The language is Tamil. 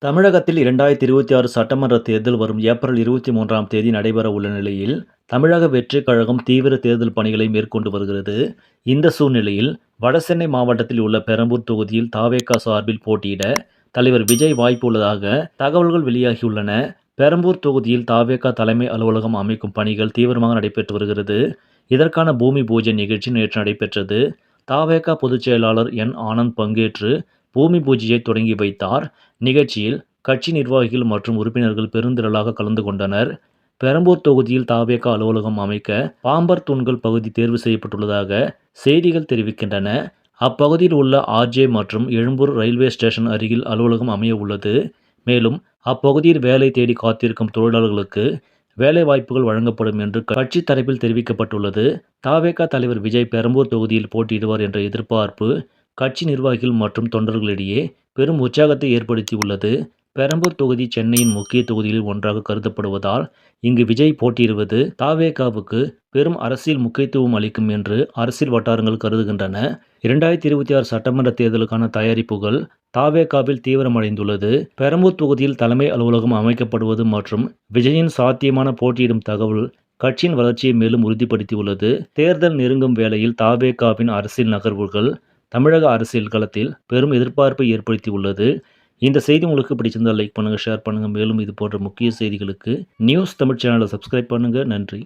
தமிழகத்தில் 2026 சட்டமன்ற தேர்தல் வரும் ஏப்ரல் 23ஆம் தேதி நடைபெற உள்ள நிலையில், தமிழக வெற்றிக் கழகம் தீவிர தேர்தல் பணிகளை மேற்கொண்டு வருகிறது. இந்த சூழ்நிலையில், வடசென்னை மாவட்டத்தில் உள்ள பெரம்பூர் தொகுதியில் த.வெ.க. சார்பில் போட்டியிட தலைவர் விஜய் வாய்ப்பு உள்ளதாக தகவல்கள் வெளியாகியுள்ளன. பெரம்பூர் தொகுதியில் த.வெ.க. தலைமை அலுவலகம் அமைக்கும் பணிகள் தீவிரமாக நடைபெற்று வருகிறது. இதற்கான பூமி பூஜை நிகழ்ச்சி நேற்று நடைபெற்றது. த.வெ.க. பொதுச் செயலாளர் என். ஆனந்த் பங்கேற்று பூமி பூஜையை தொடங்கி வைத்தார். நிகழ்ச்சியில் கட்சி நிர்வாகிகள் மற்றும் உறுப்பினர்கள் பெருந்திரளாக கலந்து கொண்டனர். பெரம்பூர் தொகுதியில் த.வெ.க. அலுவலகம் அமைக்க பாம்பர் தூண்கள் பகுதி தேர்வு செய்யப்பட்டுள்ளதாக செய்திகள் தெரிவிக்கின்றன. அப்பகுதியில் உள்ள ஆர்.ஜே. மற்றும் எழும்பூர் ரயில்வே ஸ்டேஷன் அருகில் அலுவலகம் அமைய உள்ளது. மேலும் அப்பகுதியில் வேலை தேடி காத்திருக்கும் தொழிலாளர்களுக்கு வேலைவாய்ப்புகள் வழங்கப்படும் என்று கட்சி தரப்பில் தெரிவிக்கப்பட்டுள்ளது. த.வெ.க. தலைவர் விஜய் பெரம்பூர் தொகுதியில் போட்டியிடுவார் என்ற எதிர்பார்ப்பு கட்சி நிர்வாகிகள் மற்றும் தொண்டர்களிடையே பெரும் உற்சாகத்தை ஏற்படுத்தியுள்ளது. பெரம்பூர் தொகுதி சென்னையின் முக்கிய தொகுதிகளில் ஒன்றாக கருதப்படுவதால் இங்கு விஜய் போட்டியிடுவது த.வெ.க.வுக்கு பெரும் அரசியல் முக்கியத்துவம் அளிக்கும் என்று அரசியல் வட்டாரங்கள் கருதுகின்றன. 2026 சட்டமன்ற தேர்தலுக்கான தயாரிப்புகள் த.வெ.க.வில் தீவிரமடைந்துள்ளது. பெரம்பூர் தொகுதியில் தலைமை அலுவலகம் அமைக்கப்படுவது மற்றும் விஜயின் சாத்தியமான போட்டியிடும் தகவல் கட்சியின் வளர்ச்சியை மேலும் உறுதிப்படுத்தியுள்ளது. தேர்தல் நெருங்கும் வேளையில் த.வெ.க.வின் அரசியல் நகர்வுகள் தமிழக அரசியல் களத்தில் பெரும் எதிர்பார்ப்பை ஏற்படுத்தியுள்ளது. இந்த செய்தி உங்களுக்கு பிடிச்சிருந்தால் லைக் பண்ணுங்கள், ஷேர் பண்ணுங்கள். மேலும் இது போன்ற முக்கிய செய்திகளுக்கு நியூஸ் தமிழ் சேனலை சப்ஸ்கிரைப் பண்ணுங்கள். நன்றி.